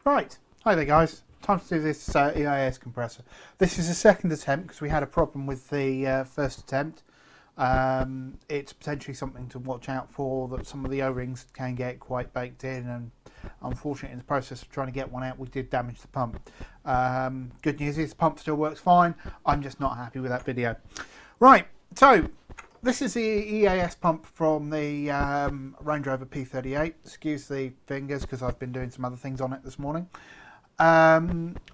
Right, hi there guys, time to do this EAS compressor. This is a second attempt because we had a problem with the first attempt. It's potentially something to watch out for, that some of the O-rings can get quite baked in, and unfortunately in the process of trying to get one out we did damage the pump. Good news is the pump still works fine, I'm just not happy with that video. Right, so this is the EAS pump from the Range Rover P38. Excuse the fingers because I've been doing some other things on it this morning.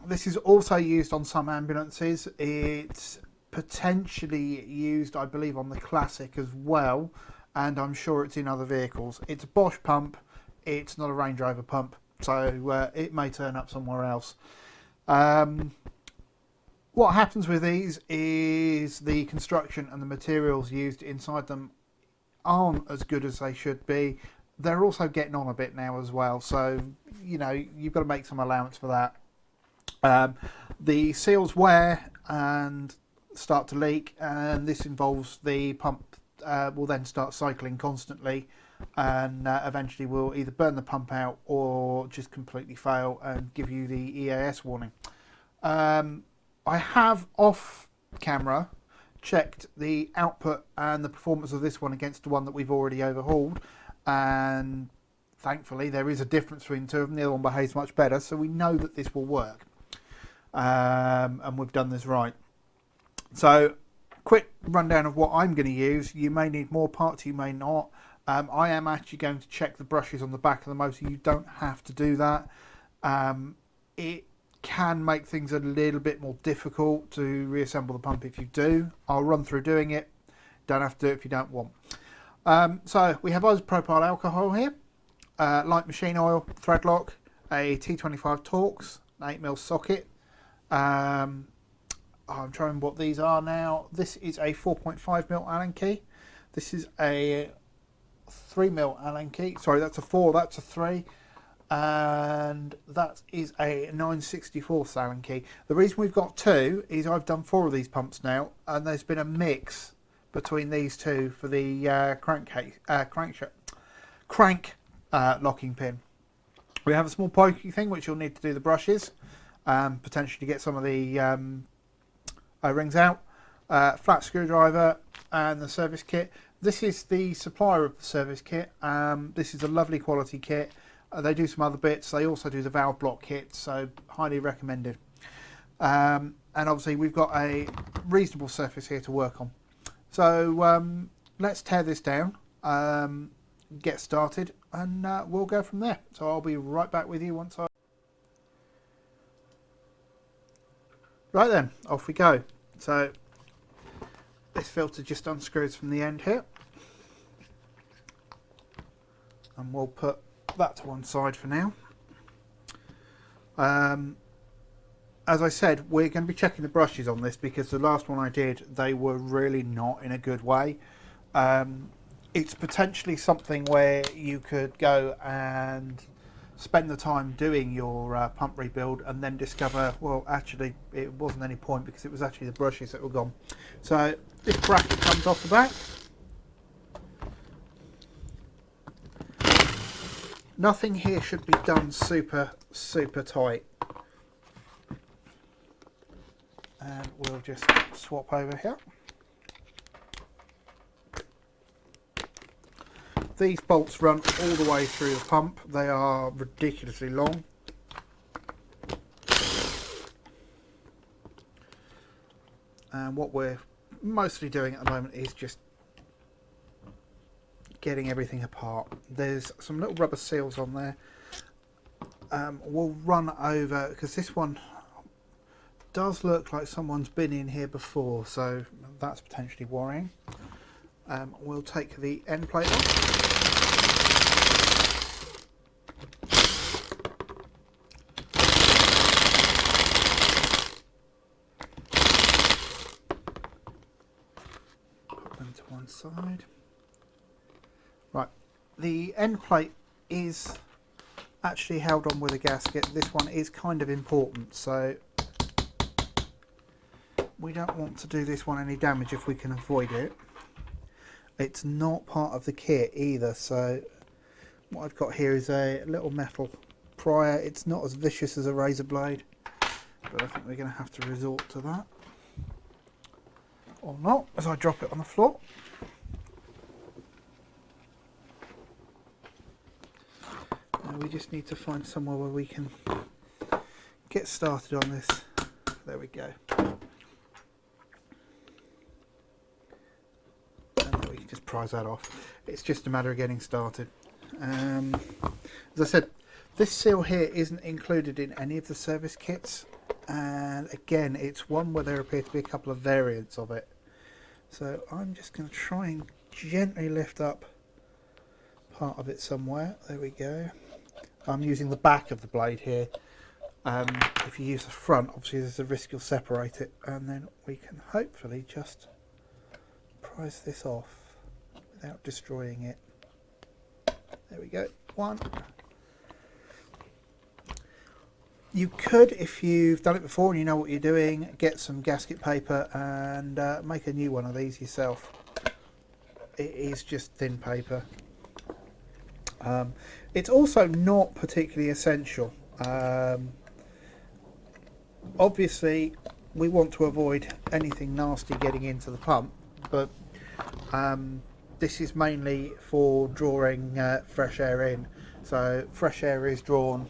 This is also used on some ambulances. It's potentially used, I believe, on the Classic as well, and I'm sure it's in other vehicles. It's a Bosch pump, it's not a Range Rover pump, so it may turn up somewhere else. What happens with these is the construction and the materials used inside them aren't as good as they should be. They're also getting on a bit now as well, so you know you've got to make some allowance for that. The seals wear and start to leak, and this involves the pump will then start cycling constantly, and eventually will either burn the pump out or just completely fail and give you the EAS warning. I have off camera checked the output and the performance of this one against the one that we've already overhauled, and thankfully there is a difference between the two of them. The other one behaves much better, so we know that this will work, and we've done this right. So quick rundown of what I'm going to use. You may need more parts, you may not. I am actually going to check the brushes on the back of the motor. You don't have to do that. It can make things a little bit more difficult to reassemble the pump if you do. I'll run through doing it. Don't have to do it if you don't want. So we have isopropyl alcohol here, light machine oil, thread lock, a T25 Torx, an 8mm socket. I'm trying what these are now. This is a 4.5mm Allen key. This is a 3mm Allen key. Sorry, that's a 4, that's a 3. And that is a 9/64 Allen key. The reason we've got 2 is I've done 4 of these pumps now, and there's been a mix between these two for the crank locking pin. We have a small pokey thing which you'll need to do the brushes, potentially get some of the O-rings out, flat screwdriver, and the service kit. This is the supplier of the service kit. This is a lovely quality kit. They do some other bits. They also do the valve block kit, so highly recommended. And obviously we've got a reasonable surface here to work on. So let's tear this down, get started, and we'll go from there. So I'll be right back with you once I... Right then, off we go. So this filter just unscrews from the end here, and we'll put that to one side for now. As I said, we're going to be checking the brushes on this because the last one I did, they were really not in a good way. It's potentially something where you could go and spend the time doing your pump rebuild and then discover, well, actually it wasn't any point because it was actually the brushes that were gone. So this bracket comes off the back. Nothing here should be done super tight. And we'll just swap over here. These bolts run all the way through the pump. They are ridiculously long. And what we're mostly doing at the moment is just getting everything apart. There's some little rubber seals on there. We'll run over, because this one does look like someone's been in here before, so that's potentially worrying. We'll take the end plate off. Put them to one side. Right, the end plate is actually held on with a gasket. This one is kind of important, so we don't want to do this one any damage if we can avoid it. It's not part of the kit either, so what I've got here is a little metal prior. It's not as vicious as a razor blade, but I think we're going to have to resort to that. Or not, as I drop it on the floor. Now we just need to find somewhere where we can get started on this. There we go. And then we can just prise that off. It's just a matter of getting started. As I said, this seal here isn't included in any of the service kits, and again it's one where there appear to be a couple of variants of it. So I'm just going to try and gently lift up part of it somewhere. There we go. I'm using the back of the blade here. If you use the front, obviously there's a risk you'll separate it, and then we can hopefully just prise this off without destroying it. There we go. One. You could, if you've done it before and you know what you're doing, get some gasket paper and make a new one of these yourself. It is just thin paper. It's also not particularly essential. Obviously, we want to avoid anything nasty getting into the pump, but this is mainly for drawing fresh air in. So fresh air is drawn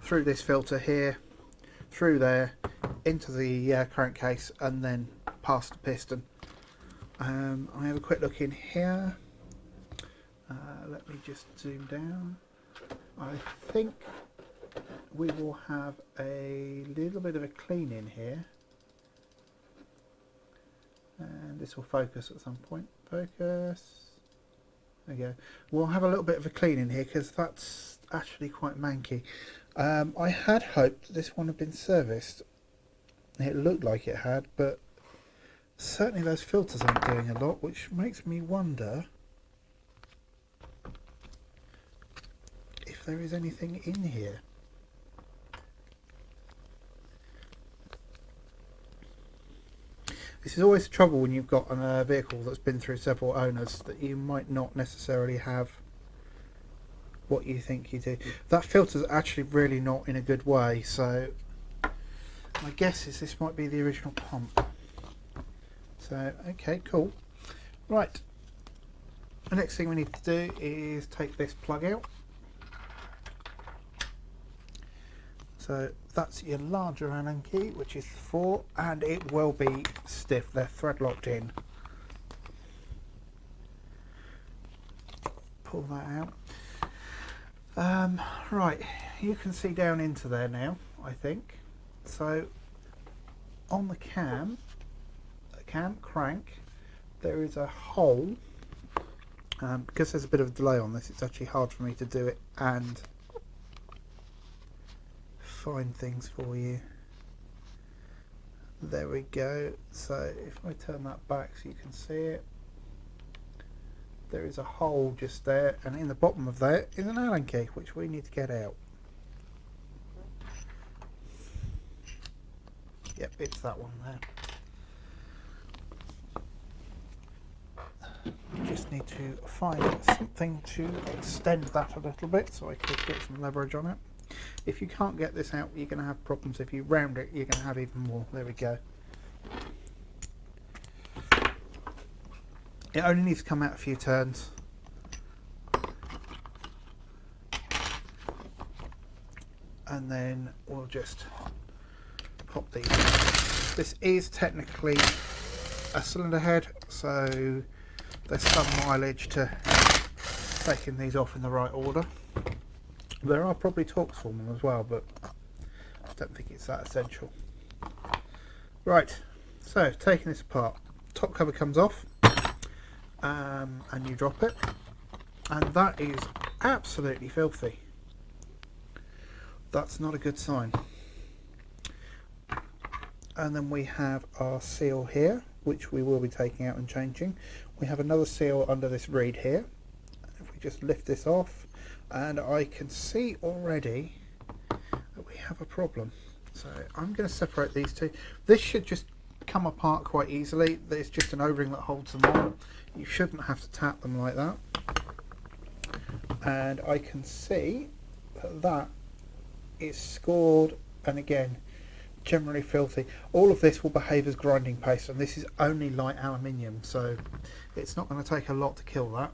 through this filter here, through there, into the crankcase, and then past the piston. I have a quick look in here. Let me just zoom down. I think we will have a little bit of a clean in here, and this will focus at some point. Focus. There we go. We'll have a little bit of a clean in here because that's actually quite manky. I had hoped this one had been serviced. It looked like it had, but certainly those filters aren't doing a lot, which makes me wonder if there is anything in here. This is always the trouble when you've got a vehicle that's been through several owners, that you might not necessarily have what you think you do. That filter's actually really not in a good way, so my guess is this might be the original pump. So okay, cool. Right, the next thing we need to do is take this plug out. So that's your larger Allen key, which is 4, and it will be stiff. They're thread locked in. Pull that out. Right, you can see down into there now, I think. So on the cam crank, there is a hole. Because there's a bit of a delay on this, it's actually hard for me to do it and find things for you. There we go. So if I turn that back so you can see it, there is a hole just there, and in the bottom of that is an Allen key which we need to get out. Yep, it's that one there. Just need to find something to extend that a little bit so I could get some leverage on it. If you can't get this out, you're going to have problems. If you round it, you're going to have even more. There we go. It only needs to come out a few turns. And then we'll just pop these. This is technically a cylinder head, so there's some mileage to taking these off in the right order. There are probably torques for them as well, but I don't think it's that essential. Right, so taking this apart, top cover comes off, and you drop it, and that is absolutely filthy. That's not a good sign. And then we have our seal here, which we will be taking out and changing. We have another seal under this reed here. If we just lift this off, and I can see already that we have a problem. So I'm going to separate these two. This should just come apart quite easily. There's just an O-ring that holds them on. You shouldn't have to tap them like that. And I can see that that is scored, and again, generally filthy. All of this will behave as grinding paste, and this is only light aluminium, so it's not going to take a lot to kill that.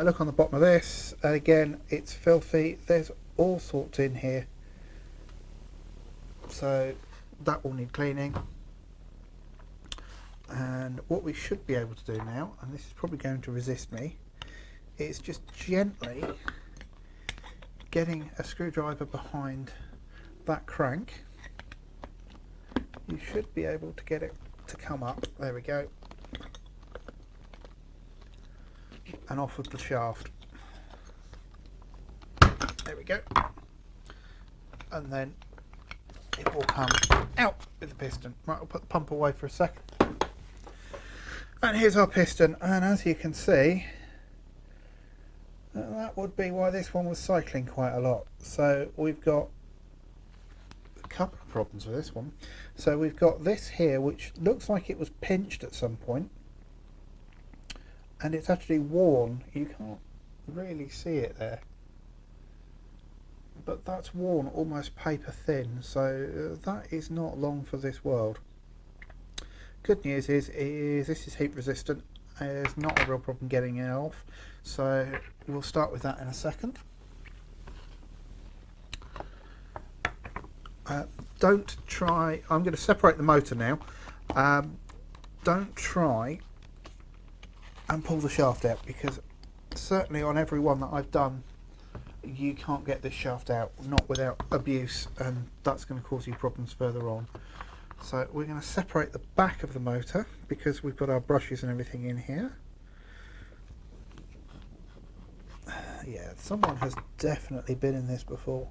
Look on the bottom of this, and again, it's filthy. There's all sorts in here, so that will need cleaning. And what we should be able to do now, and this is probably going to resist me, is just gently getting a screwdriver behind that crank. You should be able to get it to come up. There we go. And off with the shaft. There we go. And then it will come out with the piston. Right, I'll put the pump away for a second. And here's our piston, and as you can see, that would be why this one was cycling quite a lot. So we've got a couple of problems with this one. So we've got this here, which looks like it was pinched at some point, and it's actually worn. You can't really see it there, but that's worn almost paper thin, so that is not long for this world. Good news is this is heat resistant. There's not a real problem getting it off, so we'll start with that in a second. Don't try, I'm going to separate the motor now. Don't try and pull the shaft out, because certainly on every one that I've done, you can't get this shaft out, not without abuse, and that's going to cause you problems further on. So we're going to separate the back of the motor, because we've got our brushes and everything in here. Yeah, someone has definitely been in this before.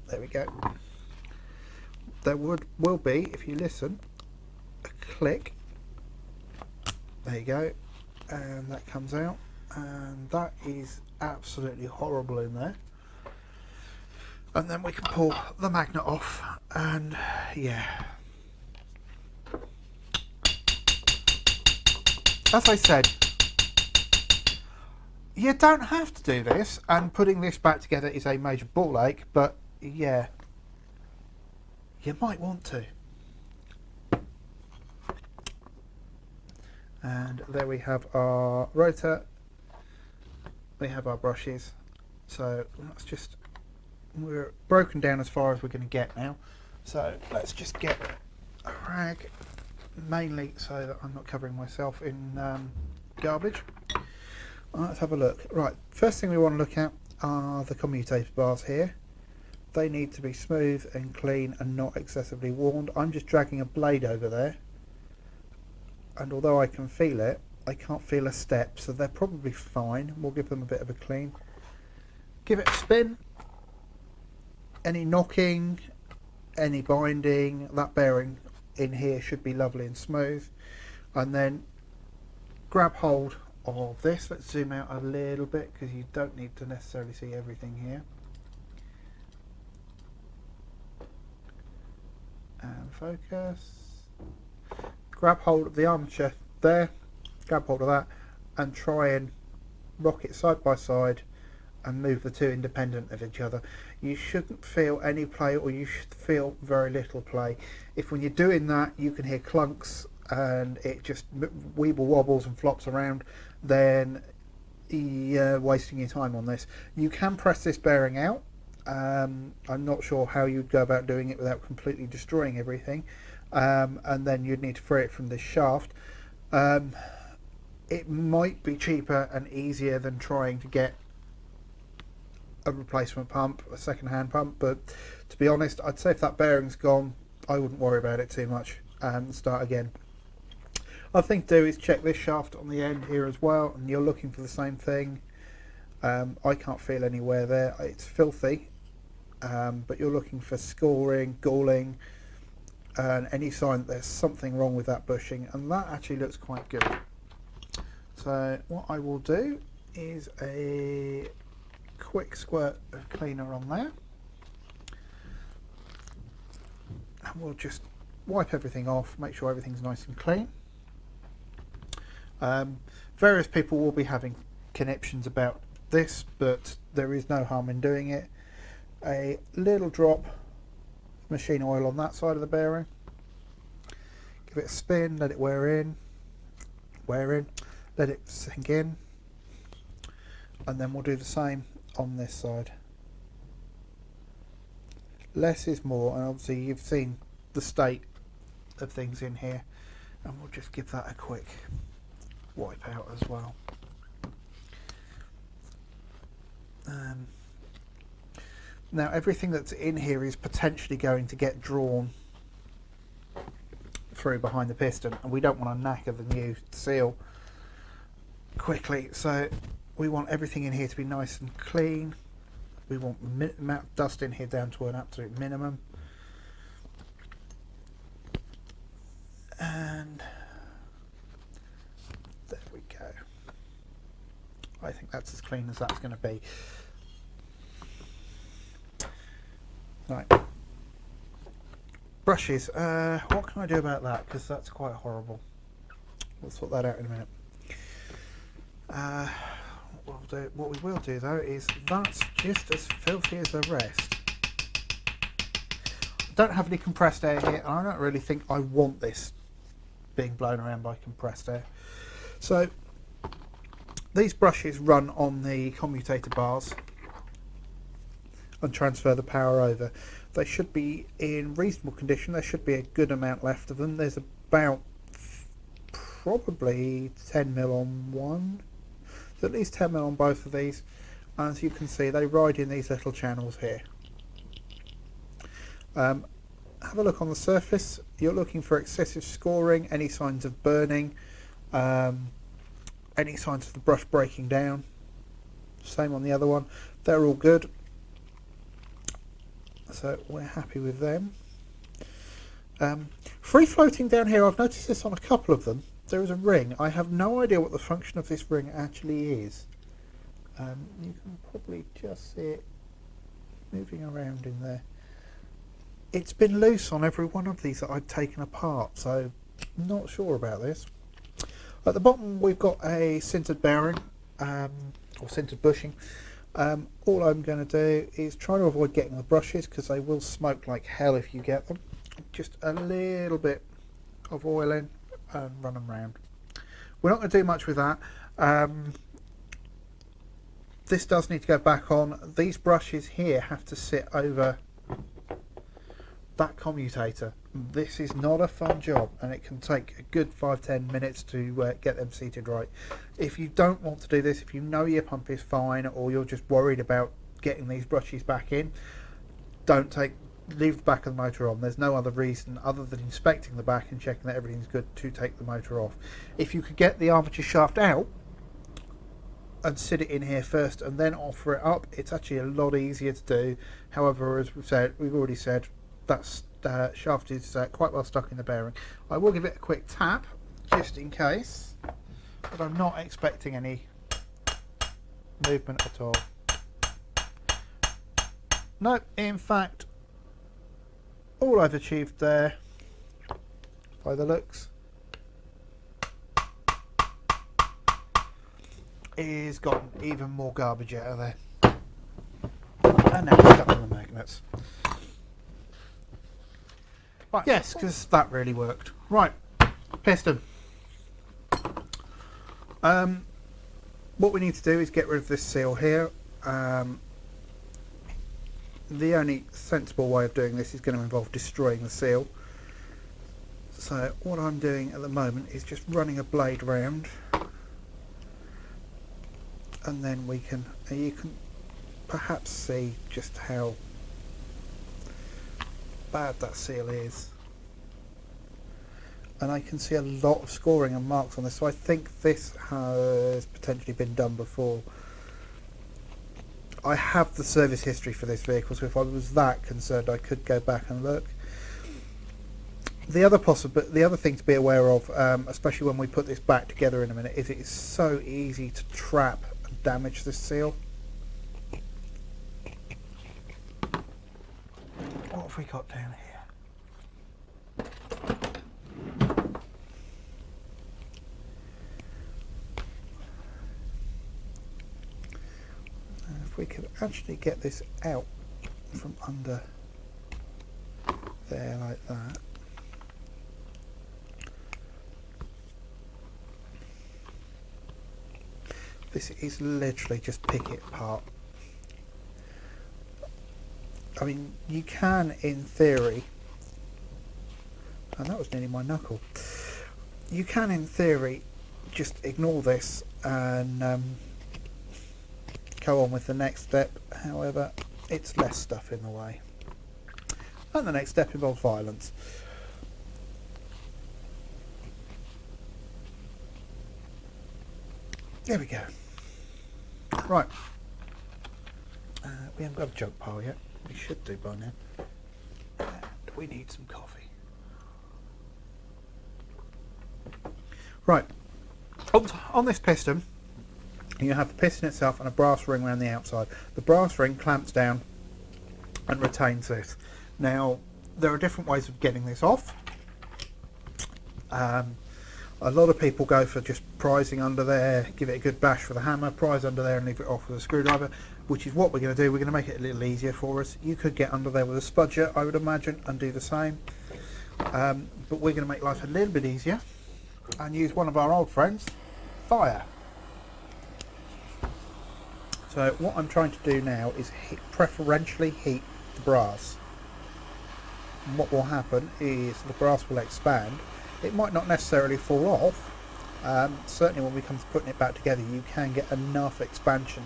There we go. There will be, if you listen, a click. There you go. And that comes out. And that is absolutely horrible in there. And then we can pull the magnet off, and yeah. As I said, you don't have to do this, and putting this back together is a major ball ache, but yeah, you might want to. And there we have our rotor, we have our brushes, so let's just, we're broken down as far as we're going to get now, so let's just get a rag, mainly so that I'm not covering myself in garbage. Let's have a look. Right, first thing we want to look at are the commutator bars here. They need to be smooth and clean and not excessively worn. I'm just dragging a blade over there, and although I can feel it, I can't feel a step, so they're probably fine. We'll give them a bit of a clean. Give it a spin. Any knocking, any binding, that bearing in here should be lovely and smooth. And then grab hold of this. Let's zoom out a little bit, because you don't need to necessarily see everything here. And focus. Grab hold of the armature there, grab hold of that, and try and rock it side by side and move the two independent of each other. You shouldn't feel any play, or you should feel very little play. If when you're doing that you can hear clunks and it just weeble wobbles and flops around, then you're wasting your time on this. You can press this bearing out. I'm not sure how you'd go about doing it without completely destroying everything, and then you'd need to free it from this shaft. It might be cheaper and easier than trying to get a replacement pump, a second-hand pump, but to be honest, I'd say if that bearing's gone, I wouldn't worry about it too much and start again. Other thing to do is check this shaft on the end here as well, and you're looking for the same thing. I can't feel anywhere there, it's filthy, but you're looking for scoring, galling, and any sign that there's something wrong with that bushing, and that actually looks quite good. So what I will do is a quick squirt of cleaner on there, and we'll just wipe everything off, make sure everything's nice and clean. Various people will be having conniptions about this, but there is no harm in doing it. a little drop of machine oil on that side of the bearing. Give it a spin, let it wear in, let it sink in, and then we'll do the same on this side. Less is more, and obviously you've seen the state of things in here, and we'll just give that a quick wipe out as well. Now everything that's in here is potentially going to get drawn through behind the piston, and we don't want to knacker the new seal quickly, so we want everything in here to be nice and clean. We want the amount of dust in here down to an absolute minimum, and there we go. I think that's as clean as that's going to be. Right, brushes. What can I do about that? Because that's quite horrible. We'll sort that out in a minute. What we will do though is that's just as filthy as the rest. I don't have any compressed air here, and I don't really think I want this being blown around by compressed air. So these brushes run on the commutator bars and transfer the power over. They should be in reasonable condition. There should be a good amount left of them. There's about probably 10 mil on one. There's at least 10 mil on both of these. As you can see, they ride in these little channels here. Have a look on the surface. You're looking for excessive scoring, any signs of burning, any signs of the brush breaking down. Same on the other one. They're all good. So we're happy with them. Free floating down here, I've noticed this on a couple of them. There is a ring. I have no idea what the function of this ring actually is. You can probably just see it moving around in there. It's been loose on every one of these that I've taken apart, so not sure about this. At the bottom we've got a sintered bearing, or sintered bushing. All I'm going to do is try to avoid getting the brushes, because they will smoke like hell if you get them. Just a little bit of oil in and run them round. We're not going to do much with that. This does need to go back on. These brushes here have to sit over that commutator. This is not a fun job, and it can take a good 5-10 minutes to get them seated right. If you don't want to do this, if you know your pump is fine, or you're just worried about getting these brushes back in, leave the back of the motor on. There's no other reason other than inspecting the back and checking that everything's good to take the motor off. If you could get the armature shaft out and sit it in here first and then offer it up, it's actually a lot easier to do. However, as we've already said, that shaft is quite well stuck in the bearing. I will give it a quick tap just in case, but I'm not expecting any movement at all. No, in fact, all I've achieved there, by the looks, is gotten even more garbage out of there. And now it's stuck on the magnets. Right, yes, because that really worked. Right, piston. What we need to do is get rid of this seal here. The only sensible way of doing this is going to involve destroying the seal. So what I'm doing at the moment is just running a blade round, and then you can perhaps see just how bad that seal is. And I can see a lot of scoring and marks on this, so I think this has potentially been done before. I have the service history for this vehicle, so if I was that concerned I could go back and look. The other thing to be aware of, especially when we put this back together in a minute, is it is so easy to trap and damage this seal. What have we got down here? If we could actually get this out from under there like that. This is literally just pick it apart. I mean, you can, in theory, and that was nearly my knuckle, you can, in theory, just ignore this and go on with the next step. However, it's less stuff in the way. And the next step involves violence. There we go. Right. We haven't got a junk pile yet. We should do by now. And we need some coffee. Right. On this piston, you have the piston itself and a brass ring around the outside. The brass ring clamps down and retains this. Now, there are different ways of getting this off. A lot of people go for just prising under there, give it a good bash with a hammer, prise under there and leave it off with a screwdriver, which is what we're going to do. We're going to make it a little easier for us. You could get under there with a spudger, I would imagine, and do the same. But we're going to make life a little bit easier and use one of our old friends, fire. So what I'm trying to do now is preferentially heat the brass. And what will happen is the brass will expand. It might not necessarily fall off. Certainly when we come to putting it back together, you can get enough expansion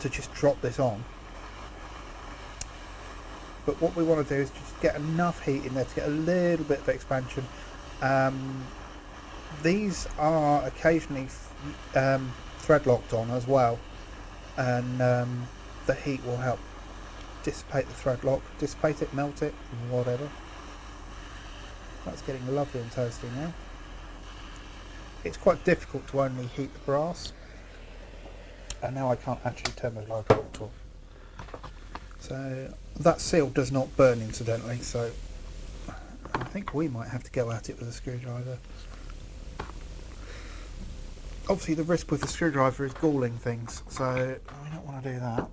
to just drop this on. But what we want to do is just get enough heat in there to get a little bit of expansion. These are occasionally thread locked on as well, and the heat will help dissipate the thread lock, dissipate it, melt it, whatever. That's getting lovely and toasty now. It's quite difficult to only heat the brass, and now I can't actually turn the light off. So that seal does not burn, incidentally, so I think we might have to go at it with a screwdriver. Obviously the risk with the screwdriver is galling things, so we don't want to do that.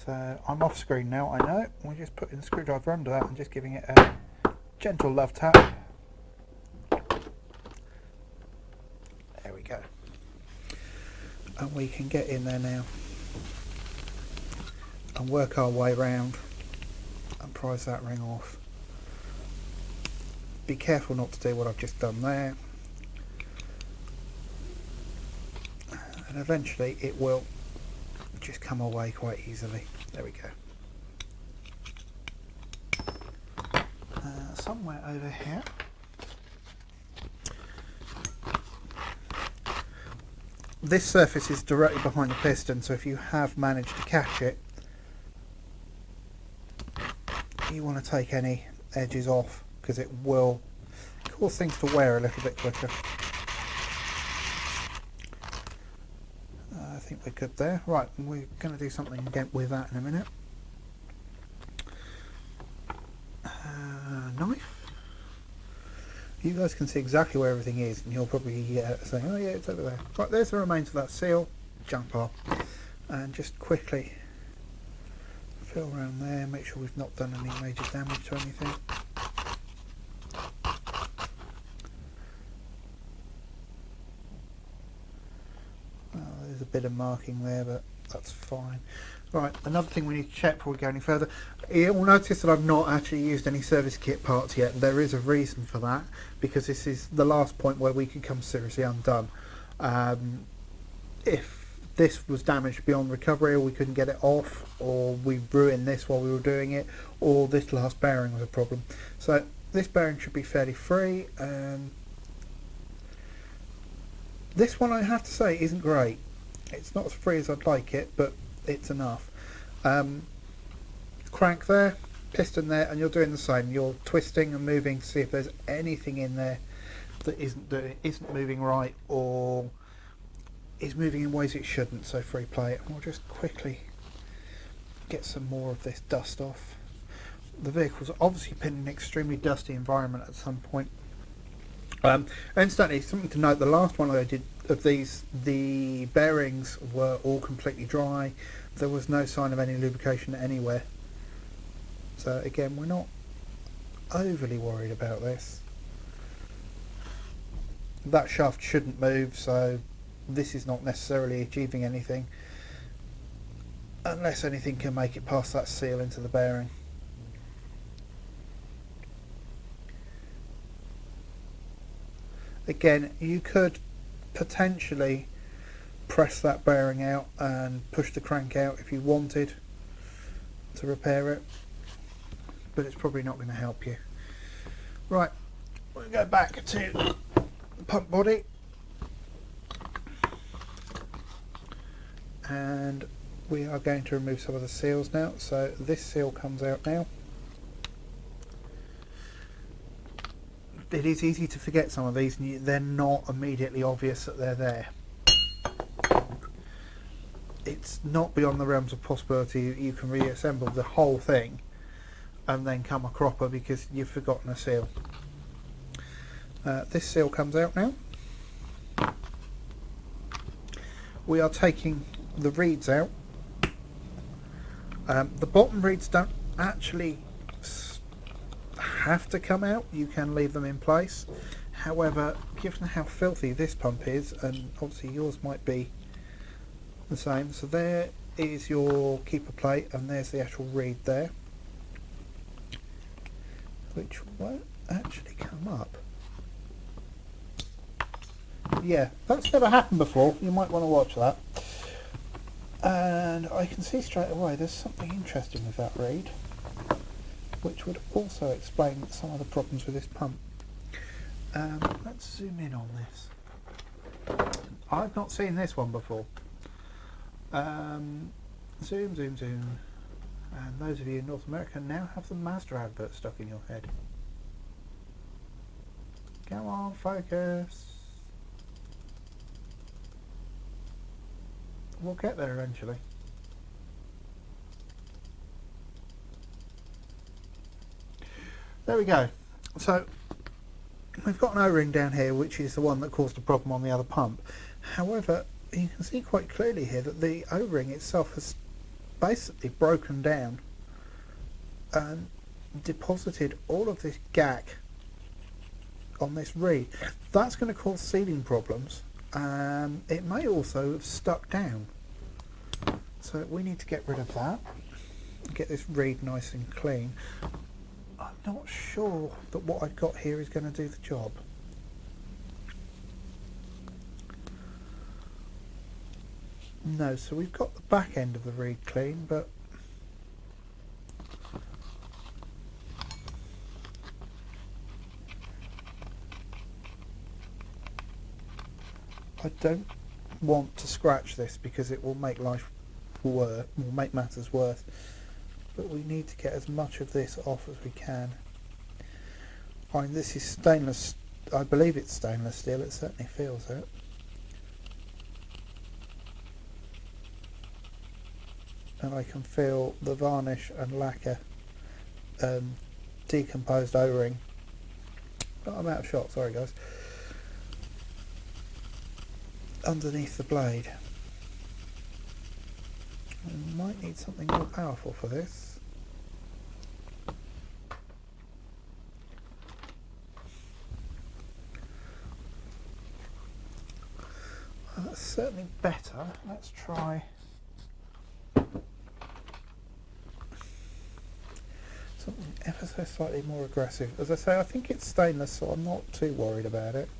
So I'm off screen now, I know. We're just putting the screwdriver under that and just giving it a gentle love tap. There we go. And we can get in there now and work our way round and prise that ring off. Be careful not to do what I've just done there. And eventually it will just come away quite easily. There we go. Somewhere over here this surface is directly behind the piston, so if you have managed to catch it, you want to take any edges off because it will cause things to wear a little bit quicker. I think we're good there. Right, we're going to do something again with that in a minute. Knife. You guys can see exactly where everything is, and you'll probably say, oh yeah, it's over there. Right, there's the remains of that seal. Jump off and just quickly feel around there, make sure we've not done any major damage to anything. There's a bit of marking there, but that's fine. Right, another thing we need to check before we go any further. You'll notice that I've not actually used any service kit parts yet. There is a reason for that, because this is the last point where we can come seriously undone. If this was damaged beyond recovery, or we couldn't get it off, or we ruined this while we were doing it, or this last bearing was a problem. So this bearing should be fairly free. This one, I have to say, isn't great. It's not as free as I'd like it, but it's enough. Crank there, piston there, and you're doing the same. You're twisting and moving to see if there's anything in there that isn't moving right, or is moving in ways it shouldn't. So free play it, and we'll just quickly get some more of this dust off. The vehicle's obviously been in an extremely dusty environment at some point. Incidentally, something to note, the last one I did of these, the bearings were all completely dry. There was no sign of any lubrication anywhere. So again, we're not overly worried about this. That shaft shouldn't move, so this is not necessarily achieving anything unless anything can make it past that seal into the bearing. Again, you could potentially press that bearing out and push the crank out if you wanted to repair it, but it's probably not going to help you. Right, we'll go back to the pump body, and we are going to remove some of the seals now. So this seal comes out now. It is easy to forget some of these, and they're not immediately obvious that they're there. It's not beyond the realms of possibility you can reassemble the whole thing and then come a cropper because you've forgotten a seal. This seal comes out now. We are taking the reeds out. The bottom reeds don't actually have to come out, you can leave them in place. However, given how filthy this pump is, and obviously yours might be the same, so there is your keeper plate and there's the actual reed there, which won't actually come up. Yeah, that's never happened before, you might want to watch that. And I can see straight away there's something interesting with that reed, which would also explain some of the problems with this pump. Let's zoom in on this. I've not seen this one before. Zoom, zoom, zoom. And those of you in North America now have the Mazda advert stuck in your head. Come on, focus. We'll get there eventually. There we go. So we've got an O-ring down here, which is the one that caused the problem on the other pump. However, you can see quite clearly here that the O-ring itself has basically broken down and deposited all of this gack on this reed. That's going to cause sealing problems. It may also have stuck down. So we need to get rid of that. Get this reed nice and clean. I'm not sure that what I've got here is going to do the job. No, so we've got the back end of the reed clean, but I don't want to scratch this because it will make life worse, will make matters worse. But we need to get as much of this off as we can. I mean, this is stainless, I believe it's stainless steel, it certainly feels it. And I can feel the varnish and lacquer decomposed O-ring. But I'm out of shot, sorry guys. Underneath the blade. We might need something more powerful for this. Well, that's certainly better. Let's try something ever so slightly more aggressive. As I say, I think it's stainless, so I'm not too worried about it.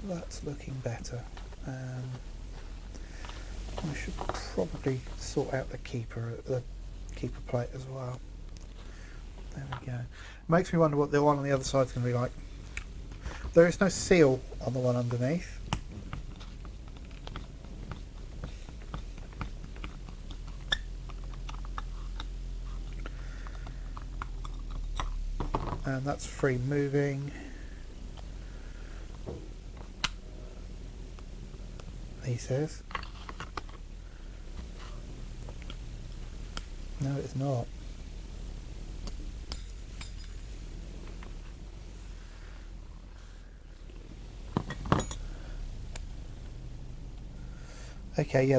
That's looking better. I should probably sort out the keeper plate as well. There we go. Makes me wonder what the one on the other side is going to be like. There is no seal on the one underneath. And that's free moving. He says. No, it's not. Okay, yeah,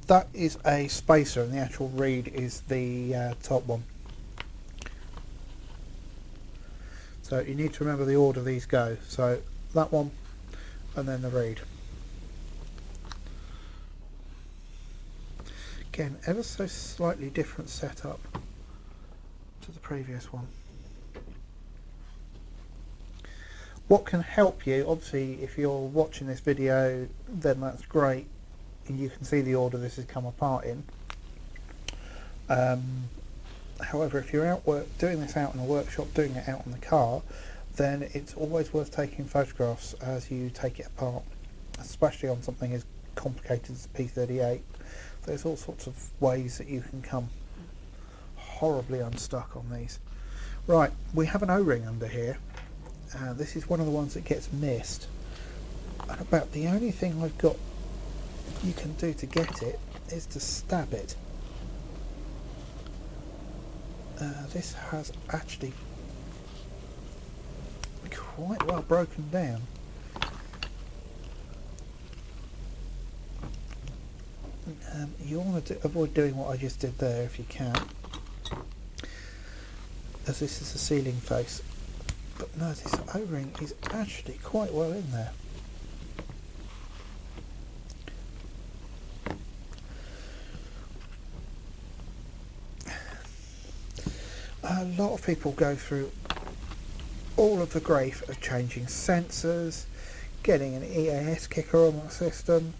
that is a spacer, and the actual reed is the top one. So you need to remember the order these go. So that one, and then the reed. Again, ever so slightly different setup to the previous one. What can help you, obviously if you're watching this video, then that's great, and you can see the order this has come apart in. However, if you're out doing this out in a workshop, doing it out on the car, then it's always worth taking photographs as you take it apart, especially on something as complicated as the P38. There's all sorts of ways that you can come horribly unstuck on these. Right, we have an O-ring under here. This is one of the ones that gets missed, and about the only thing I've got you can do to get it is to stab it. This has actually quite well broken down. You want to avoid doing what I just did there if you can, as this is a sealing face. But no, this O-ring is actually quite well in there. A lot of people go through all of the grief of changing sensors, getting an EAS kicker on the system,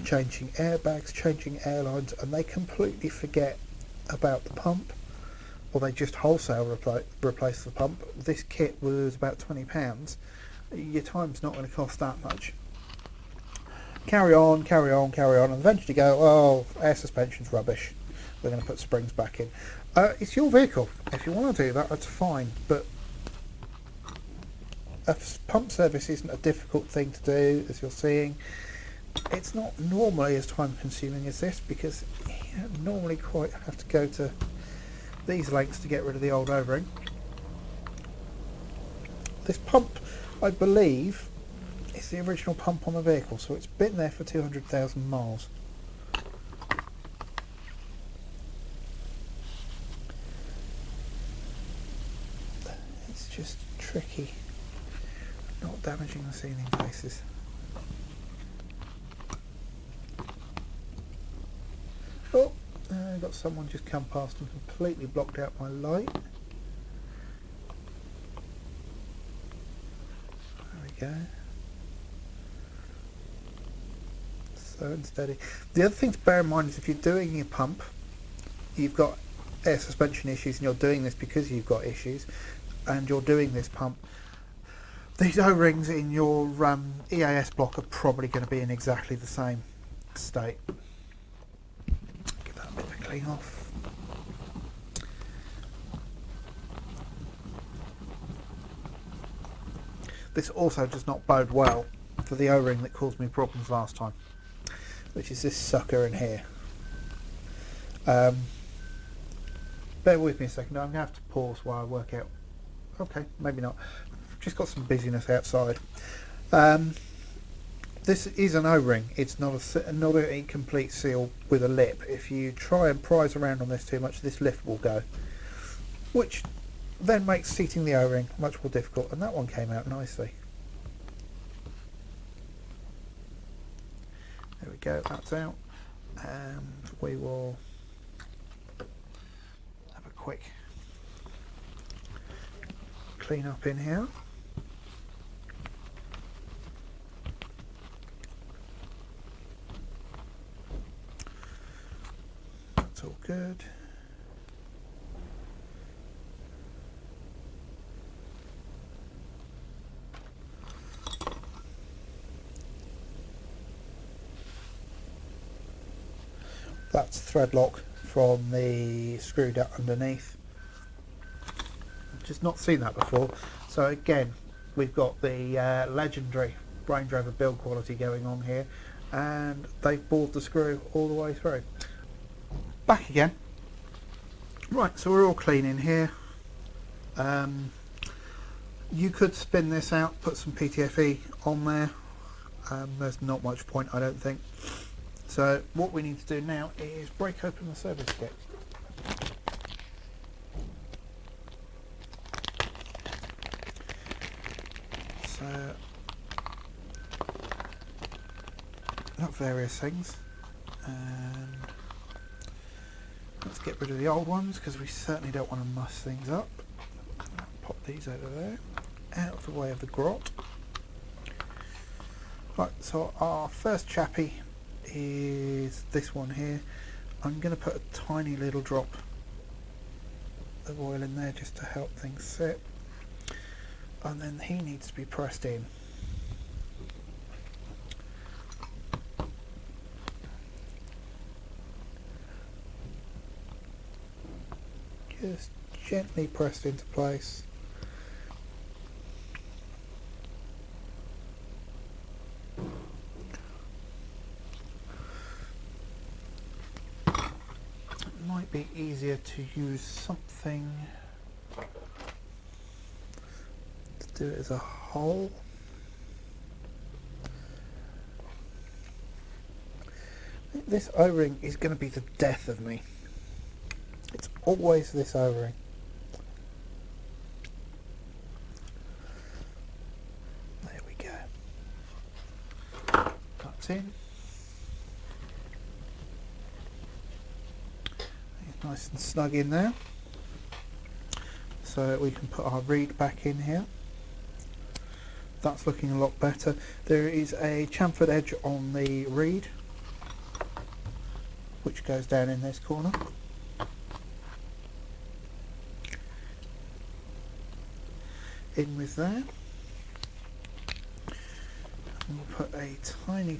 changing airbags, changing airlines, and they completely forget about the pump, or they just wholesale replace the pump. This kit was about £20. Your time's not going to cost that much. Carry on, carry on, carry on, and eventually go, oh, air suspension's rubbish, we're going to put springs back in. It's your vehicle. If you want to do that, that's fine, but a pump service isn't a difficult thing to do, as you're seeing. It's not normally as time consuming as this, because you don't normally quite have to go to these lengths to get rid of the old O-ring. This pump, I believe, is the original pump on the vehicle, so it's been there for 200,000 miles. It's just tricky not damaging the sealing faces. Oh, I've got someone just come past and completely blocked out my light. There we go. So unsteady. The other thing to bear in mind is if you're doing your pump, you've got air suspension issues, and you're doing this because you've got issues, and you're doing this pump, these O-rings in your EAS block are probably going to be in exactly the same state. Give that a bit of a clean off. This also does not bode well for the O-ring that caused me problems last time, which is this sucker in here. Bear with me a second, I'm going to have to pause while I work out. Okay, maybe not. Just got some busyness outside. This is an O-ring. It's not a complete seal with a lip. If you try and prise around on this too much, this lift will go, which then makes seating the O-ring much more difficult. And that one came out nicely. There we go. That's out, and we will have a quick clean up in here. That's all good. That's thread lock from the screw down underneath. Just not seen that before. So again, we've got the legendary Range Rover build quality going on here, and they've bored the screw all the way through. Back again. Right, so we're all clean in here. You could spin this out, put some PTFE on there. There's not much point, I don't think. So what we need to do now is break open the service kit. So got various things, and let's get rid of the old ones because we certainly don't want to muss things up. Pop these over there, out of the way of the grot. Right, so our first chappy is this one here. I'm going to put a tiny little drop of oil in there just to help things sit, and then he needs to be pressed in. Just gently pressed into place. Might be easier to use something to do it as a whole. I think this O-ring is going to be the death of me. It's always this O-ring. There we go. That's in. It's nice and snug in there. So we can put our reed back in here. That's looking a lot better. There is a chamfered edge on the reed, which goes down in this corner. In with there. And we'll put a tiny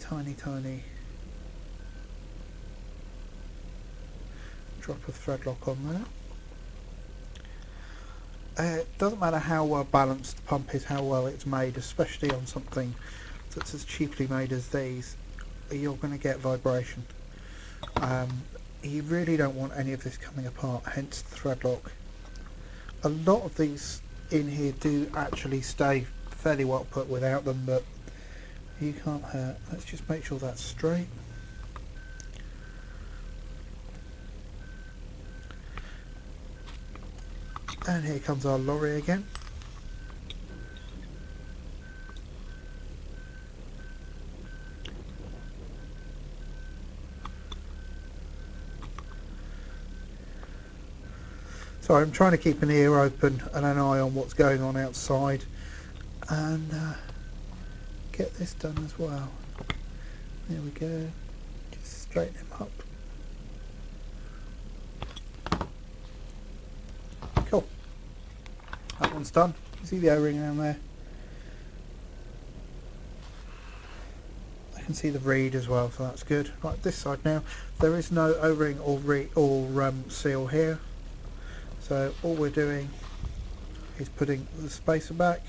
drop of thread lock on there. It doesn't matter how well balanced the pump is, how well it's made, especially on something that's as cheaply made as these, you're going to get vibration. You really don't want any of this coming apart, hence the thread lock. A lot of these in here do actually stay fairly well put without them, but you can't hurt. Let's just make sure that's straight. And here comes our lorry again. So I'm trying to keep an ear open and an eye on what's going on outside, and get this done as well. There we go. Just straighten him up. Cool. That one's done. You see the O-ring down there? I can see the reed as well, so that's good. Right, this side now. There is no O-ring or seal here. So all we're doing is putting the spacer back.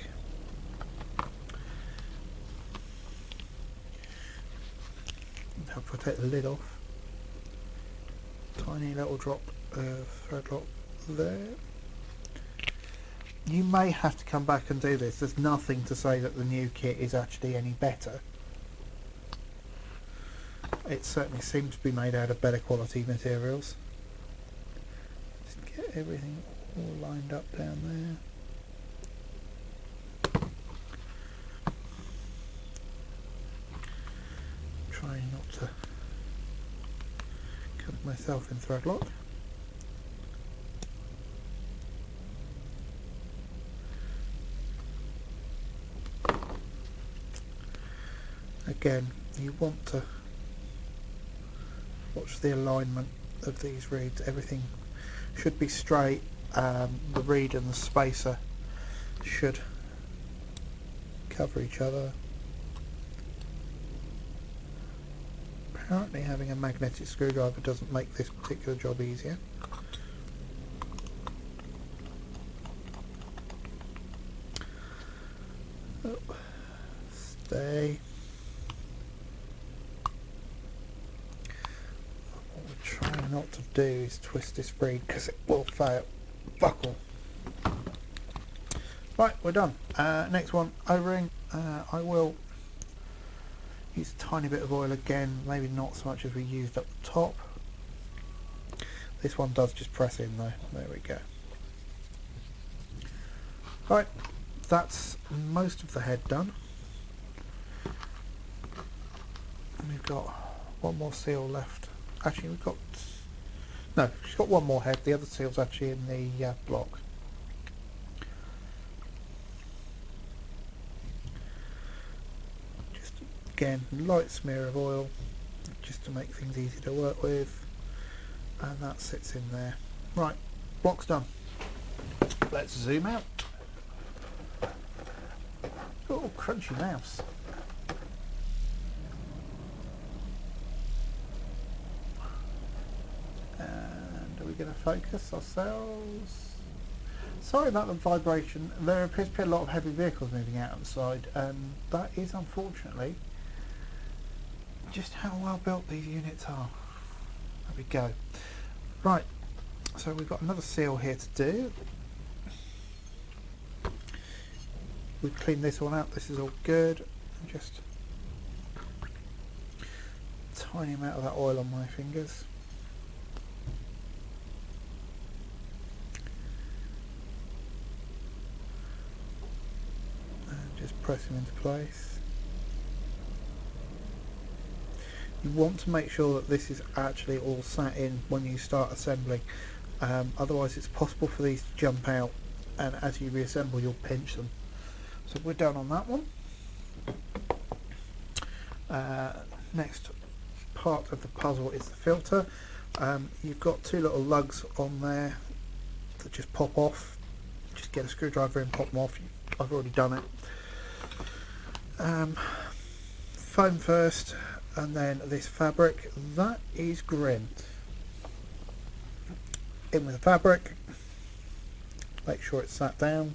If I take the lid off, tiny little drop of thread lock there. You may have to come back and do this. There's nothing to say that the new kit is actually any better. It certainly seems to be made out of better quality materials. Everything all lined up down there. Trying not to cut myself in thread lock. Again, you want to watch the alignment of these reeds. Everything should be straight. The reed and the spacer should cover each other. Apparently having a magnetic screwdriver doesn't make this particular job easier. Oh, stay. What we're trying not to do is twist this reed because it will fail. Buckle. Right, we're done. Next one, O-ring. I will Use a tiny bit of oil again, maybe not so much as we used up the top. This one does just press in though. There we go. Right, that's most of the head done. And we've got one more seal left. Actually, we've got... No, she's got one more head. The other seal's actually in the block. Just, again, light smear of oil, just to make things easy to work with. And that sits in there. Right, block's done. Let's zoom out. Oh, crunchy mouse. And are we going to focus ourselves? Sorry about the vibration. There appears to be a lot of heavy vehicles moving out of the side, and that is unfortunately just how well built these units are. There we go. Right, so we've got another seal here to do. We've cleaned this one out, this is all good. Just a tiny amount of that oil on my fingers. And just press them into place. You want to make sure that this is actually all sat in when you start assembling. Otherwise it's possible for these to jump out, and as you reassemble you'll pinch them. So we're done on that one. Next part of the puzzle is the filter. You've got two little lugs on there that just pop off. Just get a screwdriver and pop them off. I've already done it. Foam first, and then this fabric. That is grim. In with the fabric. Make sure it's sat down.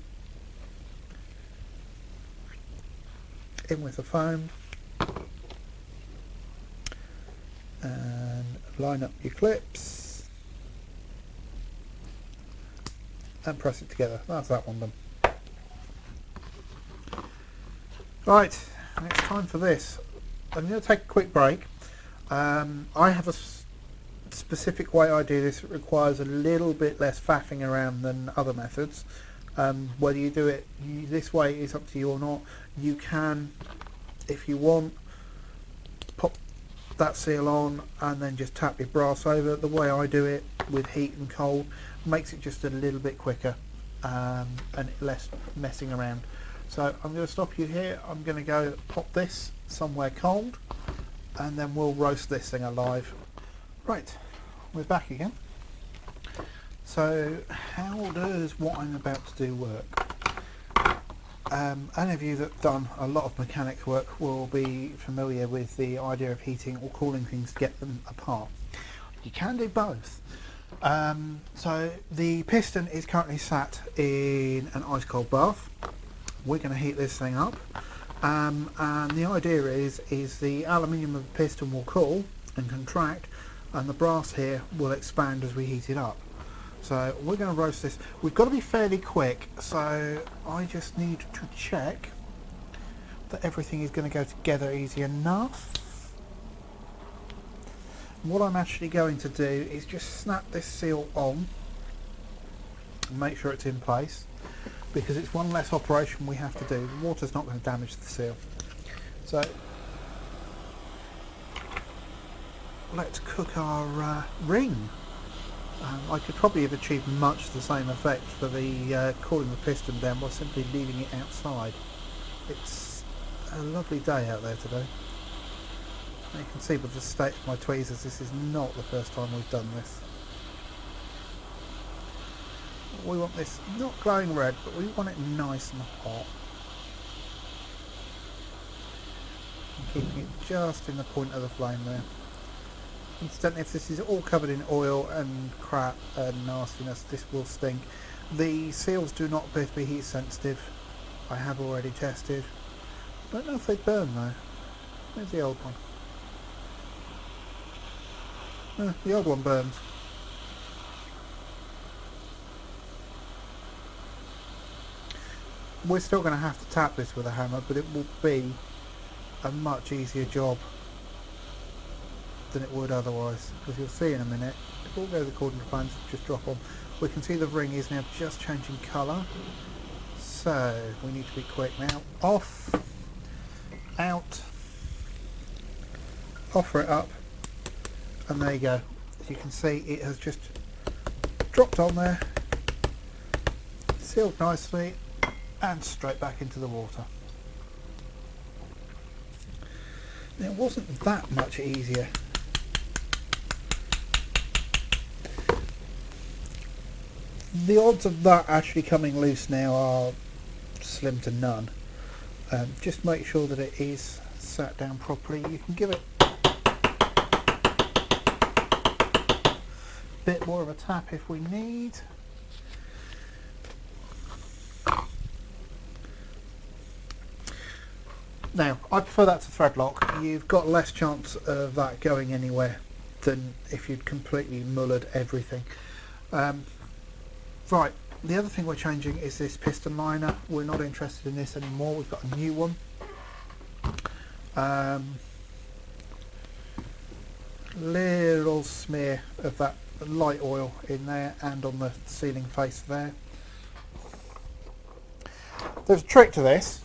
In with the foam, and line up your clips and press it together. That's that one done. Right, and it's time for this. I'm going to take a quick break. I have a specific way I do this. It requires a little bit less faffing around than other methods. Whether you do it this way is up to you or not. You can, if you want, pop that seal on and then just tap your brass over. The way I do it with heat and cold makes it just a little bit quicker and less messing around. So I'm going to stop you here. I'm going to go pop this somewhere cold and then we'll roast this thing alive. Right, we're back again. So how does what I'm about to do work? Any of you that have done a lot of mechanics work will be familiar with the idea of heating or cooling things to get them apart. You can do both. So the piston is currently sat in an ice cold bath. We're going to heat this thing up, and the idea is the aluminium of the piston will cool and contract, and the brass here will expand as we heat it up. So we're going to roast this. We've got to be fairly quick, so I just need to check that everything is going to go together easy enough. What I'm actually going to do is just snap this seal on and make sure it's in place, because it's one less operation we have to do. The water's not going to damage the seal. So let's cook our ring. I could probably have achieved much the same effect for the cooling the piston down by simply leaving it outside. It's a lovely day out there today. You can see with the state of my tweezers, this is not the first time we've done this. We want this not glowing red, but we want it nice and hot. And keeping it just in the point of the flame there. Incidentally, if this is all covered in oil and crap and nastiness, this will stink. The seals do not appear to be heat sensitive. I have already tested. Don't know if they burn though. Where's the old one? The old one burns. We're still going to have to tap this with a hammer, but it will be a much easier job than it would otherwise, because you'll see in a minute, if all goes according to plans, just drop on. We can see the ring is now just changing colour, so we need to be quick now. Off, out, offer it up, and there you go. As you can see, it has just dropped on there, sealed nicely, and straight back into the water. Now, it wasn't that much easier. The odds of that actually coming loose now are slim to none. Just make sure that it is sat down properly. You can give it a bit more of a tap if we need. Now, I prefer that to thread lock. You've got less chance of that going anywhere than if you'd completely mullered everything. Right, the other thing we're changing is this piston liner. We're not interested in this anymore. We've got a new one. Little smear of that light oil in there and on the sealing face there. There's a trick to this.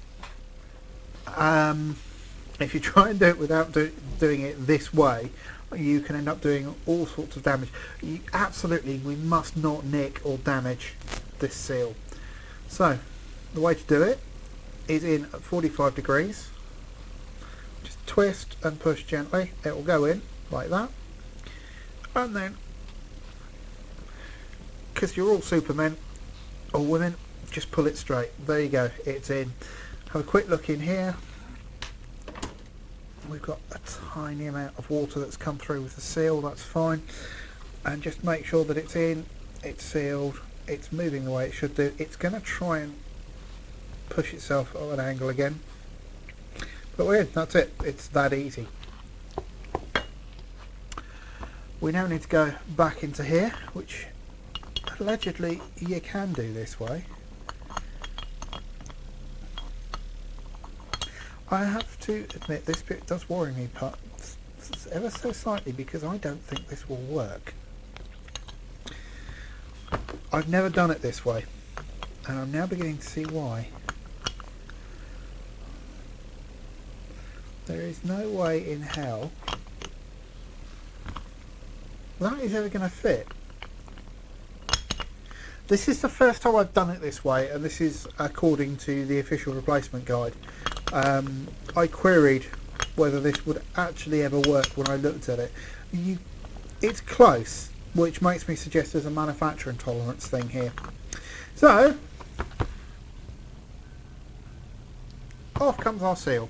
If you try and do it without doing it this way, you can end up doing all sorts of damage. We must not nick or damage this seal. So the way to do it is in at 45 degrees. Just twist and push gently. It will go in like that, and then, because you're all supermen or women, just pull it straight. There you go, it's in. Have a quick look in here. We've got a tiny amount of water that's come through with the seal, that's fine. And just make sure that it's in, it's sealed, it's moving the way it should do. It's going to try and push itself at an angle again. But we're in, that's it, it's that easy. We now need to go back into here, which allegedly you can do this way. I have to admit, this bit does worry me ever so slightly, because I don't think this will work. I've never done it this way, and I'm now beginning to see why. There is no way in hell that is ever going to fit. This is the first time I've done it this way, and this is according to the official replacement guide. I queried whether this would actually ever work when I looked at it. It's close, which makes me suggest there's a manufacturing tolerance thing here. So, off comes our seal.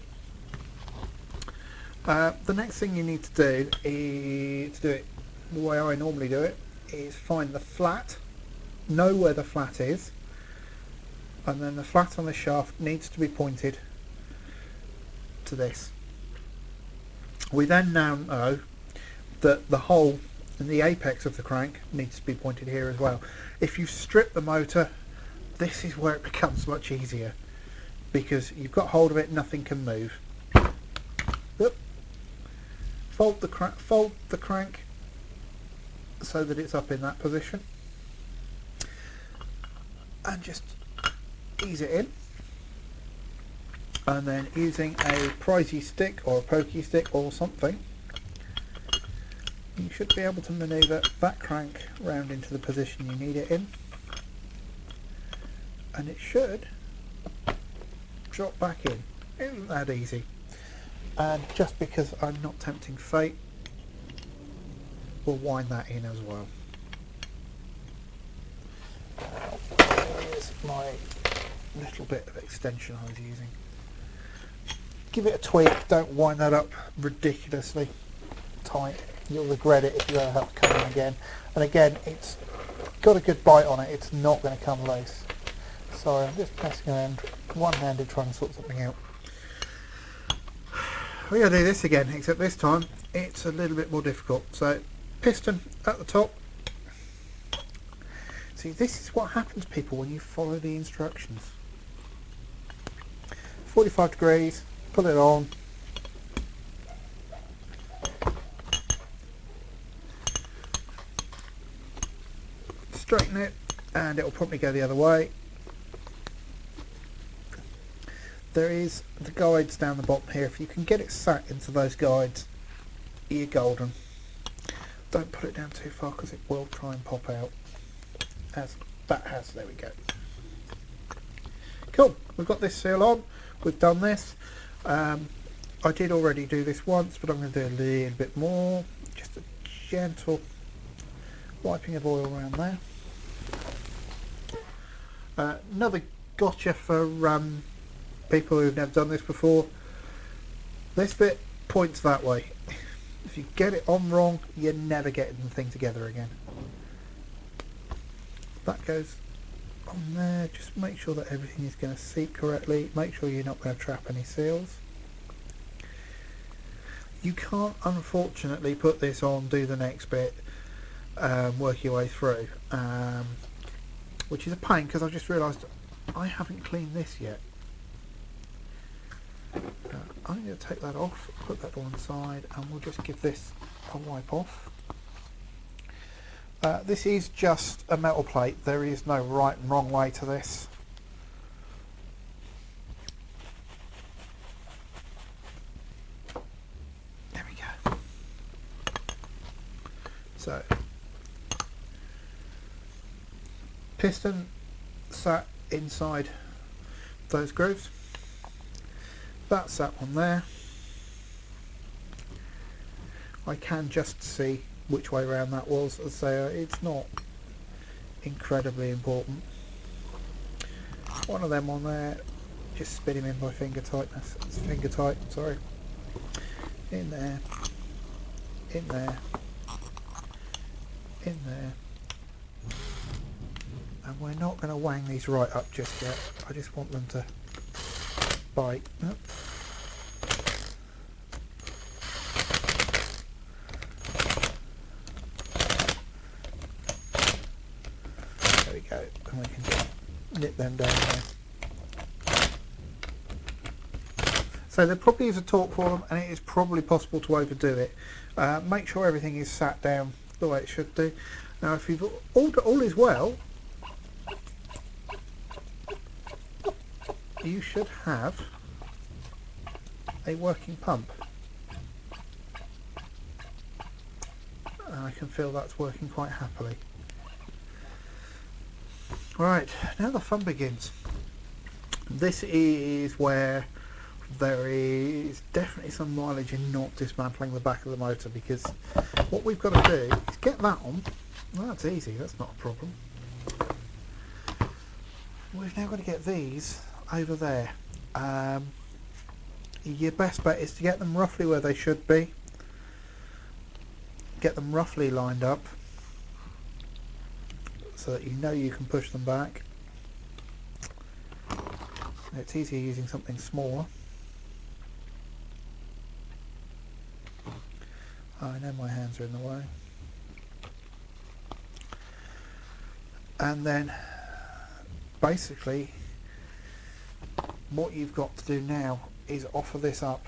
The next thing you need to do is, to do it the way I normally do it, is find the flat, know where the flat is, and then the flat on the shaft needs to be pointed to this. We then now know that the hole in the apex of the crank needs to be pointed here as well. If you strip the motor, this is where it becomes much easier, because you've got hold of it, nothing can move. Yep. Fold the crank so that it's up in that position, and just ease it in. And then using a prizey stick or a pokey stick or something, you should be able to manoeuvre that crank round into the position you need it in, and it should drop back in. Isn't that easy? And just because I'm not tempting fate, we'll wind that in as well. Here's my little bit of extension I was using. Give it a tweak, don't wind that up ridiculously tight. You'll regret it if you ever have to come in again. And again, it's got a good bite on it, it's not going to come loose. Sorry, I'm just messing around one-handed trying to sort something out. We're going to do this again, except this time it's a little bit more difficult. So, piston at the top. See, this is what happens, people, when you follow the instructions. 45 degrees. Put it on, straighten it and it will probably go the other way. There is the guides down the bottom here. If you can get it sat into those guides, you're golden. Don't put it down too far because it will try and pop out. As that has, there we go. Cool, we've got this seal on, we've done this. I did already do this once, but I'm going to do a little bit more. Just a gentle wiping of oil around there. Another gotcha for people who've never done this before. This bit points that way. If you get it on wrong, you're never getting the thing together again. That goes on there. Just make sure that everything is going to seat correctly. Make sure you're not going to trap any seals. You can't unfortunately put this on, do the next bit, work your way through, which is a pain because I just realised I haven't cleaned this yet. I'm going to take that off, put that on the side, and we'll just give this a wipe off. This is just a metal plate. There is no right and wrong way to this. There we go. So, piston sat inside those grooves. That sat on there. I can just see which way around that was, as I say, it's not incredibly important. One of them on there, just spin him in by finger tightness. It's finger tight, sorry. In there, in there, in there. And we're not going to wang these right up just yet. I just want them to bite. Oh. There we go, and we can just nip them down there. So there probably is a torque for them, and it is probably possible to overdo it. Make sure everything is sat down the way it should do. Now if you've all is well, you should have a working pump. And I can feel that's working quite happily. Right, now the fun begins. This is where there is definitely some mileage in not dismantling the back of the motor, because what we've got to do is get that on. Well, that's easy, that's not a problem. We've now got to get these over there. Your best bet is to get them roughly where they should be. Get them roughly lined up so that you know you can push them back. It's easier using something smaller. Oh, I know my hands are in the way. And then basically what you've got to do now is offer this up,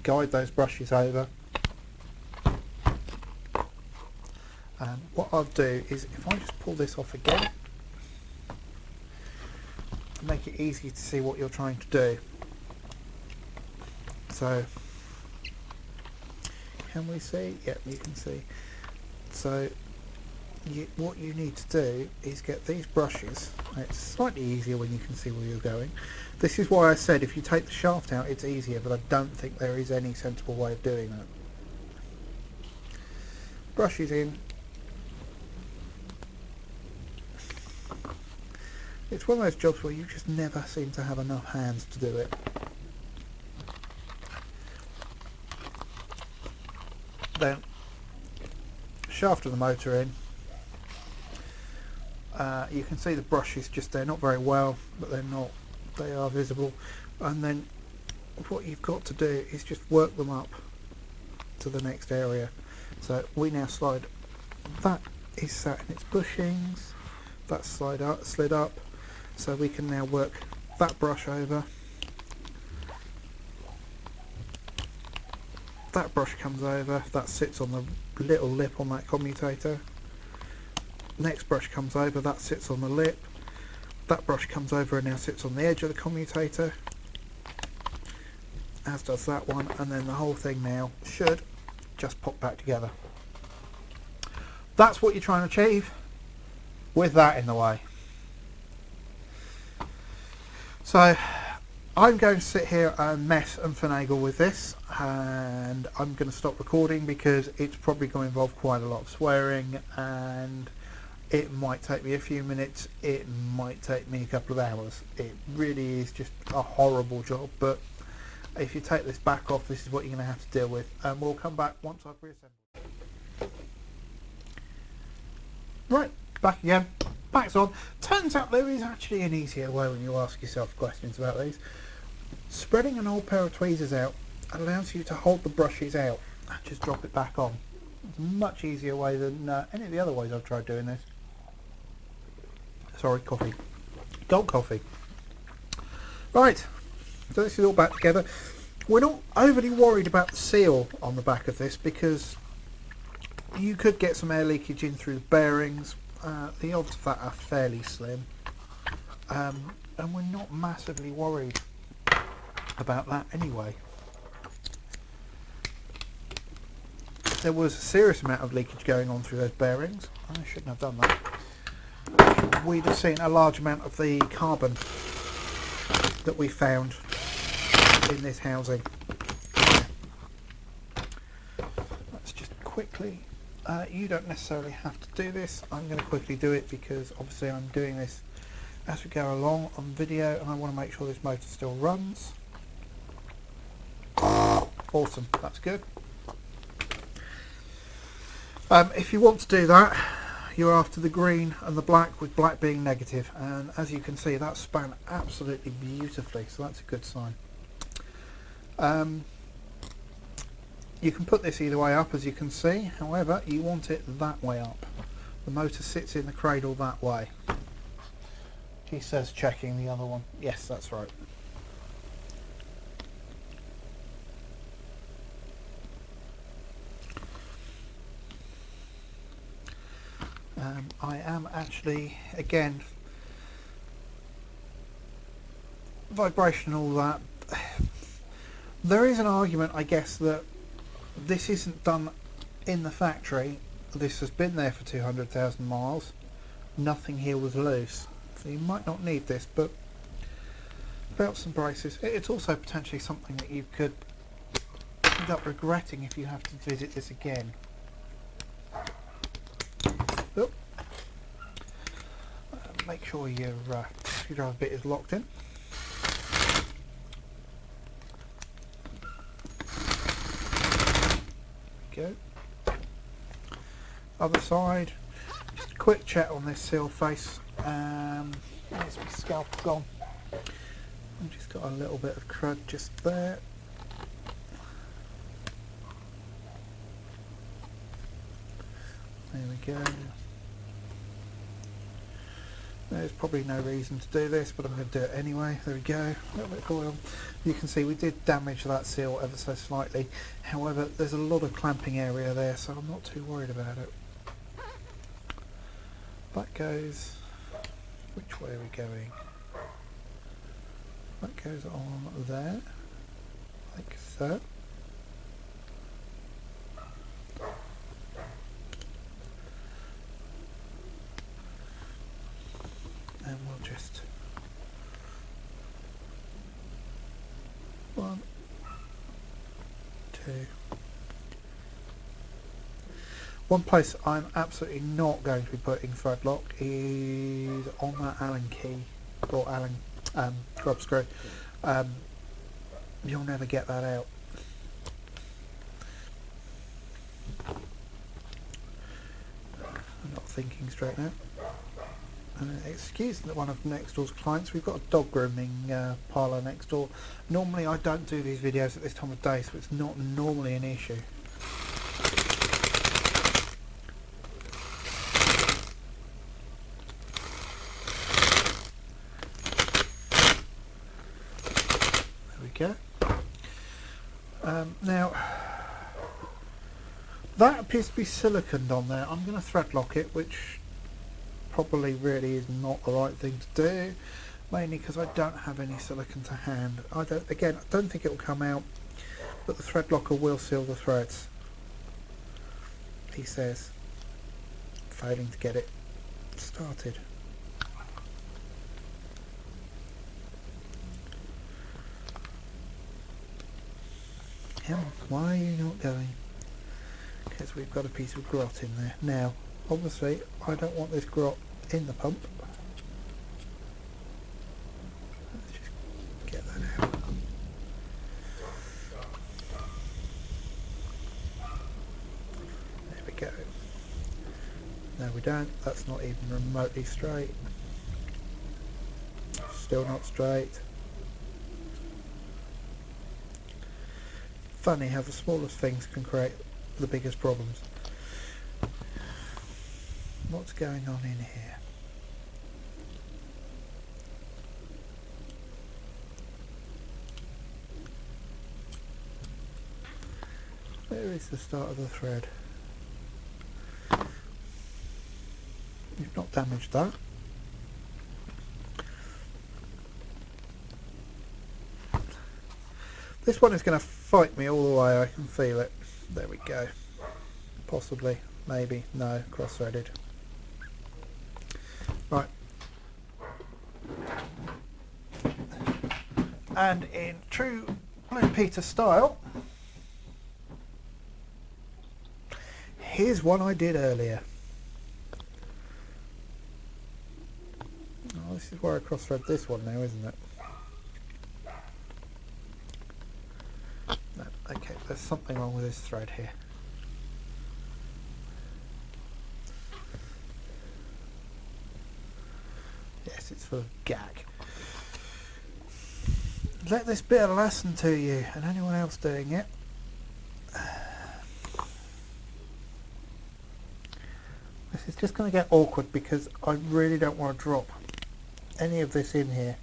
guide those brushes over, and what I'll do is, if I just pull this off again, make it easy to see what you're trying to do. So can we see? Yep, you can see. So what you need to do is get these brushes. It's slightly easier when you can see where you're going. This is why I said if you take the shaft out it's easier, but I don't think there is any sensible way of doing that. Brushes in. It's one of those jobs where you just never seem to have enough hands to do it. Then shaft of the motor in. You can see the brushes just there, not very well, but they are visible. And then what you've got to do is just work them up to the next area. So we now slide, that is sat in its bushings, that's slid up, so we can now work that brush over. That brush comes over, that sits on the little lip on that commutator. Next brush comes over, that sits on the lip. That brush comes over and now sits on the edge of the commutator, as does that one, and then the whole thing now should just pop back together. That's what you're trying to achieve with that in the way. So I'm going to sit here and mess and finagle with this, and I'm going to stop recording because it's probably going to involve quite a lot of swearing, and it might take me a few minutes, it might take me a couple of hours. It really is just a horrible job, but if you take this back off, this is what you're going to have to deal with, and we'll come back once I've reassembled. Right, back again. Back's on. Turns out there is actually an easier way when you ask yourself questions about these. Spreading an old pair of tweezers out allows you to hold the brushes out and just drop it back on. It's a much easier way than any of the other ways I've tried doing this. Sorry, coffee. Dog coffee. Right, so this is all back together. We're not overly worried about the seal on the back of this because you could get some air leakage in through the bearings. The odds of that are fairly slim, and we're not massively worried about that anyway. There was a serious amount of leakage going on through those bearings. I shouldn't have done that. We'd have seen a large amount of the carbon that we found in this housing. Let's just quickly, you don't necessarily have to do this. I'm going to quickly do it because obviously I'm doing this as we go along on video, and I want to make sure this motor still runs. Awesome, that's good. If you want to do that, you're after the green and the black, with black being negative, and as you can see that span absolutely beautifully, so that's a good sign. You can put this either way up, as you can see. However, you want it that way up. The motor sits in the cradle that way. He says checking the other one. Yes, that's right. I am actually, again, vibration, all that. There is an argument, I guess, that this isn't done in the factory. This has been there for 200,000 miles. Nothing here was loose, so you might not need this, but belts and braces. It's also potentially something that you could end up regretting if you have to visit this again. Oh. Make sure your screwdriver bit is locked in. Go. Other side. Just a quick check on this seal face. There's my scalp gone. I've just got a little bit of crud just there. There we go. There's probably no reason to do this, but I'm going to do it anyway. There we go. A little bit of oil. You can see we did damage that seal ever so slightly. However, there's a lot of clamping area there, so I'm not too worried about it. That goes... Which way are we going? That goes on there, like so. And we'll just... 1, 2. One place I'm absolutely not going to be putting thread lock is on that Allen key, or Allen grub screw. You'll never get that out. I'm not thinking straight now. Excuse one of next door's clients, we've got a dog grooming parlour next door. Normally I don't do these videos at this time of day, so it's not normally an issue. There we go. Now, that appears to be siliconed on there. I'm going to thread lock it, which probably really is not the right thing to do, mainly because I don't have any silicone to hand. I don't think it will come out, but the thread locker will seal the threads, he says, failing to get it started. Come on, why are you not going? Because we've got a piece of grot in there. Now, obviously, I don't want this grot in the pump. Let's just get that out. There we go. No, we don't. That's not even remotely straight. Still not straight. Funny how the smallest things can create the biggest problems. What's going on in here? Where is the start of the thread? You've not damaged that. This one is going to fight me all the way, I can feel it. There we go. Possibly, maybe, no, cross-threaded. Right. And in true Blue Peter style, here's one I did earlier. Oh, this is where I cross-thread this one now, isn't it? No, okay, there's something wrong with this thread here. Yes, it's full of gag. Let this be a lesson to you and anyone else doing it. This is just going to get awkward because I really don't want to drop any of this in here.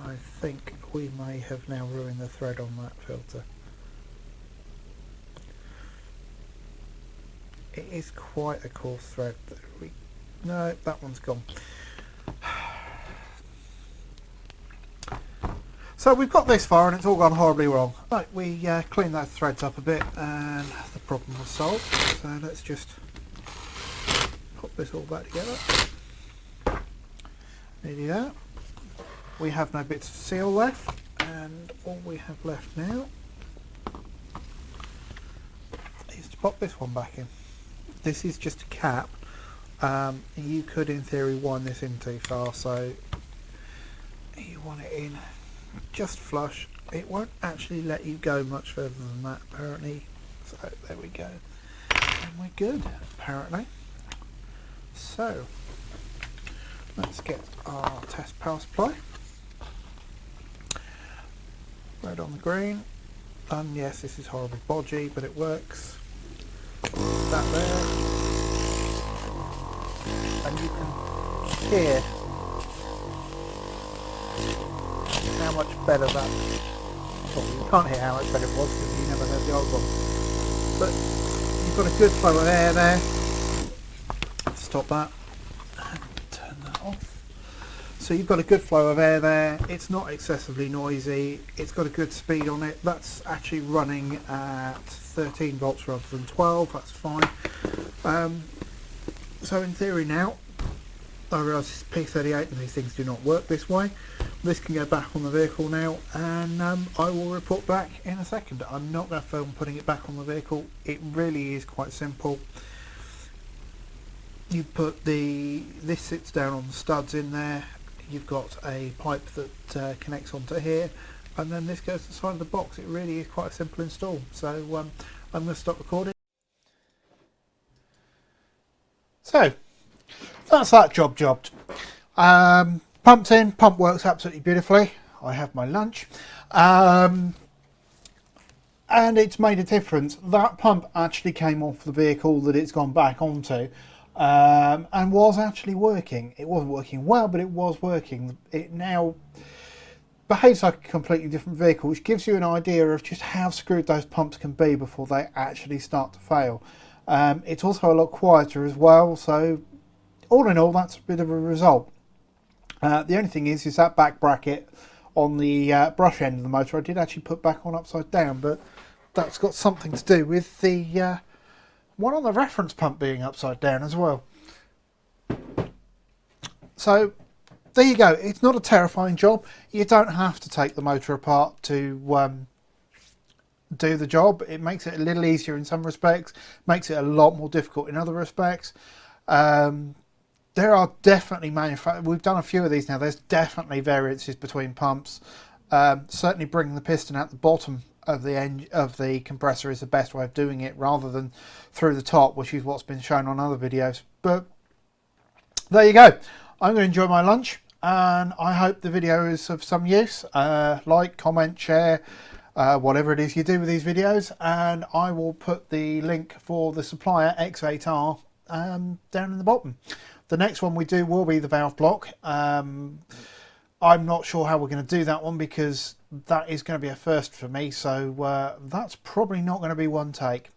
I think we may have now ruined the thread on that filter. It is quite a coarse thread. No, that one's gone. So we've got this far and it's all gone horribly wrong. Right, we cleaned those threads up a bit and the problem was solved. So let's just put this all back together. Nearly there. We have no bits of seal left, and all we have left now is to pop this one back in. This is just a cap. You could in theory wind this in too far, so you want it in just flush. It won't actually let you go much further than that apparently, so there we go, and we're good apparently. So let's get our test power supply. Red on the green, and yes, this is horribly bodgy, but it works. That there, and you can hear how much better that. Well, you can't hear how much better it was because you never heard the old one. But you've got a good flow of air there. Stop that and turn that off. So you've got a good flow of air there, it's not excessively noisy, it's got a good speed on it. That's actually running at 13 volts rather than 12, that's fine. So in theory now, I realise it's P38 and these things do not work this way. This can go back on the vehicle now, and I will report back in a second. I'm not going to film putting it back on the vehicle, it really is quite simple. You put this sits down on the studs in there. You've got a pipe that connects onto here, and then this goes to the side of the box. It really is quite a simple install. So I'm going to stop recording. So that's that jobbed. Pumped in, pump works absolutely beautifully. I have my lunch, and it's made a difference. That pump actually came off the vehicle that it's gone back onto. and was actually working. It wasn't working well, but it was working. It now behaves like a completely different vehicle, which gives you an idea of just how screwed those pumps can be before they actually start to fail. It's also a lot quieter as well, so all in all, that's a bit of a result. The only thing is that back bracket on the brush end of the motor I did actually put back on upside down, but that's got something to do with the one on the reference pump being upside down as well. So there you go. It's not a terrifying job. You don't have to take the motor apart to do the job. It makes it a little easier in some respects, makes it a lot more difficult in other respects. There are definitely we've done a few of these now. There's definitely variances between pumps. Certainly bringing the piston at the bottom of the end of the compressor is the best way of doing it, rather than through the top, which is what's been shown on other videos. But there you go. I'm going to enjoy my lunch, and I hope the video is of some use. Like, comment, share, whatever it is you do with these videos, and I will put the link for the supplier X8R down in the bottom. The next one we do will be the valve block. I'm not sure how we're going to do that one, because that is going to be a first for me, so that's probably not going to be one take.